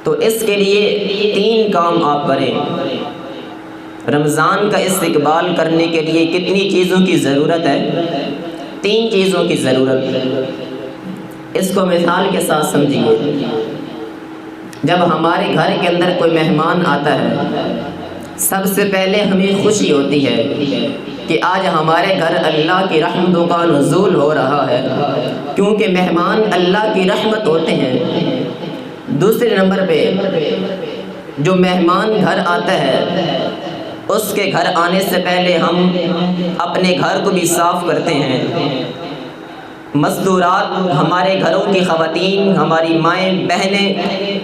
تو اس کے لیے 3 کام آپ کریں۔ رمضان کا استقبال کرنے کے لیے کتنی چیزوں کی ضرورت ہے؟ 3 چیزوں کی ضرورت ہے۔ اس کو مثال کے ساتھ سمجھیے۔ جب ہمارے گھر کے اندر کوئی مہمان آتا ہے، سب سے پہلے ہمیں خوشی ہوتی ہے کہ آج ہمارے گھر اللہ کی رحمتوں کا نزول ہو رہا ہے، کیونکہ مہمان اللہ کی رحمت ہوتے ہیں۔ دوسرے نمبر پہ جو مہمان گھر آتا ہے، اس کے گھر آنے سے پہلے ہم اپنے گھر کو بھی صاف کرتے ہیں۔ مزدورات، ہمارے گھروں کی خواتین، ہماری مائیں بہنیں،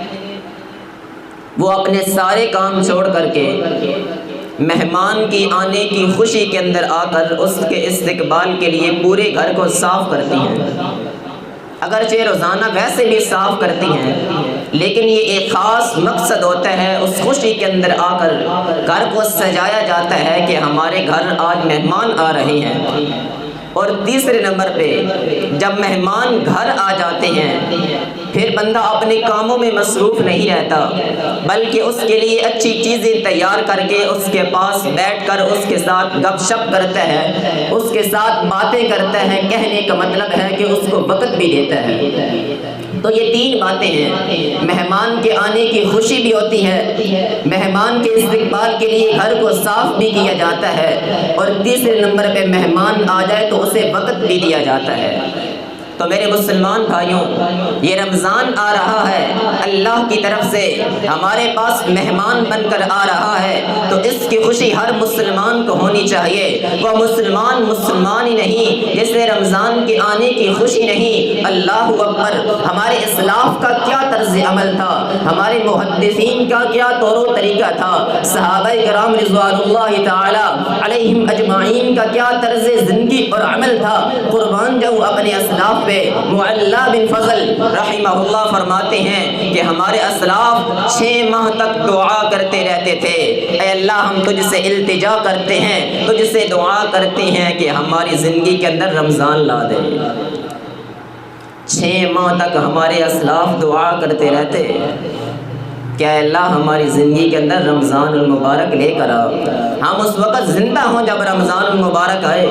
وہ اپنے سارے کام چھوڑ کر کے مہمان کی آنے کی خوشی کے اندر آ کر اس کے استقبال کے لیے پورے گھر کو صاف کرتی ہیں۔ اگرچہ روزانہ ویسے بھی صاف کرتی ہیں، لیکن یہ ایک خاص مقصد ہوتا ہے، اس خوشی کے اندر آ کر گھر کو سجایا جاتا ہے کہ ہمارے گھر آج مہمان آ رہے ہیں۔ اور تیسرے نمبر پہ جب مہمان گھر آ جاتے ہیں، پھر بندہ اپنے کاموں میں مصروف نہیں رہتا، بلکہ اس کے لیے اچھی چیزیں تیار کر کے اس کے پاس بیٹھ کر اس کے ساتھ گپ شپ کرتا ہے، اس کے ساتھ باتیں کرتا ہے۔ کہنے کا مطلب ہے کہ اس کو وقت بھی دیتا ہے۔ تو یہ 3 باتیں ہیں۔ مہمان کے آنے کی خوشی بھی ہوتی ہے، مہمان کے استقبال کے لیے گھر کو صاف بھی کیا جاتا ہے، اور تیسرے نمبر پہ مہمان آ جائے تو اسے وقت بھی دیا جاتا ہے۔ تو میرے مسلمان بھائیوں، یہ رمضان آ رہا ہے، اللہ کی طرف سے ہمارے پاس مہمان بن کر آ رہا ہے، تو اس کی خوشی ہر مسلمان کو ہونی چاہیے۔ وہ مسلمان ہی نہیں جسے رمضان کے آنے کی خوشی نہیں۔ اللہ اکبر! ہمارے اسلاف کا کیا طرز عمل تھا، ہمارے محدثین کا کیا طور و طریقہ تھا، صحابہ کرام رضوان اللہ تعالی علیہم اجمعین کا کیا طرز زندگی اور عمل تھا۔ قربان جاؤں اپنے اسلاف پہ۔ معلّہ بن فضل رحمہ اللہ فرماتے ہیں کہ ہمارے اسلاف 6 ماہ تک دعا کرتے رہتے تھے، اے اللہ ہم تجھ سے التجا کرتے ہیں، تجھ سے دعا کرتے ہیں کہ ہماری زندگی کے اندر رمضان لا دے۔ 6 ماہ تک ہمارے اسلاف دعا کرتے رہتے کہ اے اللہ ہماری زندگی کے اندر رمضان المبارک لے کر آ۔ ہم اس وقت زندہ ہوں جب رمضان المبارک آئے،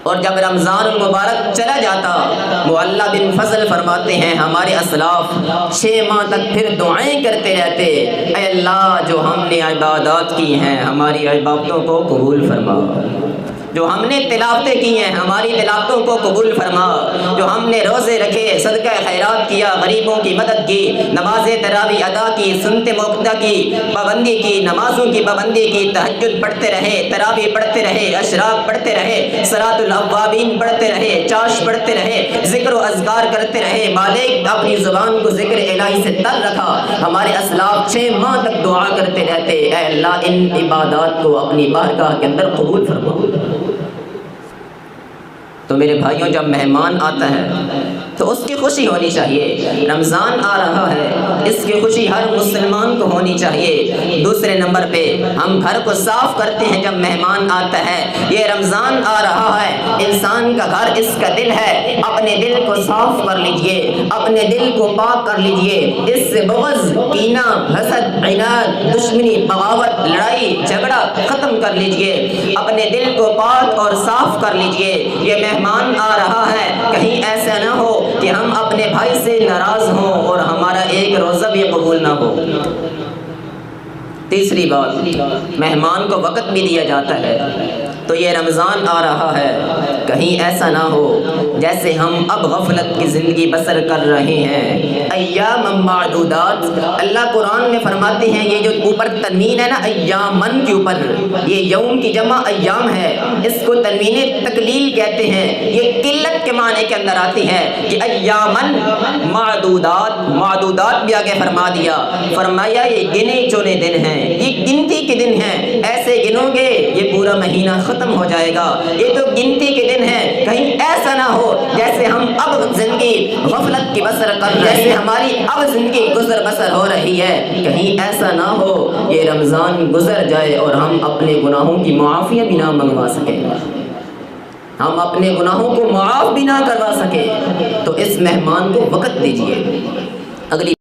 اور جب رمضان المبارک چلا جاتا، معلّہ بن فضل فرماتے ہیں ہمارے اسلاف 6 ماہ تک پھر دعائیں کرتے رہتے، اے اللہ جو ہم نے عبادات کی ہیں ہماری عبادتوں کو قبول فرما، جو ہم نے تلاوتیں کی ہیں ہماری تلاوتوں کو قبول فرما، جو ہم نے روزے رکھے، صدقہ خیرات کیا، غریبوں کی مدد کی، نماز تراویح ادا کی، سنت موقدہ کی پابندی کی، نمازوں کی پابندی کی، تہجد پڑھتے رہے، تراویح پڑھتے رہے، اشراق پڑھتے رہے، صلاۃ الاوابین پڑھتے رہے، چاش پڑھتے رہے، ذکر و اذکار کرتے رہے، مالک اپنی زبان کو ذکر الہی سے تر رکھا۔ ہمارے اسلاف 6 ماہ تک دعا کرتے رہتے، اے اللہ ان عبادات کو اپنی بارگاہ کے اندر قبول فرما۔ تو میرے بھائیوں، جب مہمان آتا ہے تو اس کی خوشی ہونی چاہیے۔ رمضان آ رہا ہے، اس کی خوشی ہر مسلمان کو ہونی چاہیے۔ دوسرے نمبر پہ ہم گھر کو صاف کرتے ہیں جب مہمان آتا ہے۔ یہ رمضان آ رہا ہے، انسان کا گھر اس کا دل ہے، اپنے دل کو صاف کر لیجئے، اپنے دل کو پاک کر لیجئے، اس سے بغض، کینہ، حسد، عناد، دشمنی، بغاوت، لڑائی جھگڑا ختم کر لیجئے، اپنے دل کو پاک اور صاف کر لیجئے۔ یہ مہمان آ رہا ہے، کہیں ایسا نہ ہو کہ ہم اپنے بھائی سے ناراض ہوں اور ہمارا ایک روزہ بھی قبول نہ ہو۔ تیسری بات، مہمان کو وقت بھی دیا جاتا ہے۔ تو یہ رمضان آ رہا ہے، کہیں ایسا نہ ہو جیسے ہم اب غفلت کی زندگی بسر کر رہے ہیں۔ ایام معدودات، اللہ قرآن میں فرماتے ہیں، یہ جو اوپر تنوین ہے نا ایامن کے اوپر، یہ یوم کی جمع ایام ہے، اس کو تنوین تقلیل کہتے ہیں، یہ قلت کے معنی کے اندر آتی ہے کہ ایامن معدودات، معدودات بھی آگے فرما دیا، فرمایا یہ گنے چنے دن ہیں، یہ گنتی کے دن ہیں، ایسے گنو گے یہ پورا مہینہ ختم ہو جائے گا، یہ تو گنتی کے دن ہیں، کہیں ایسا نہ ہو جیسے ہم اب زندگی غفلت کی بسر کر رہے ہیں، جیسے ہماری اب زندگی گزر بسر ہو رہی ہے، کہیں ایسا نہ ہو یہ رمضان گزر جائے اور ہم اپنے گناہوں کی معافی بھی نہ منگوا سکیں، ہم اپنے گناہوں کو معاف بھی نہ کروا سکیں۔ تو اس مہمان کو وقت دیجیے۔ اگلی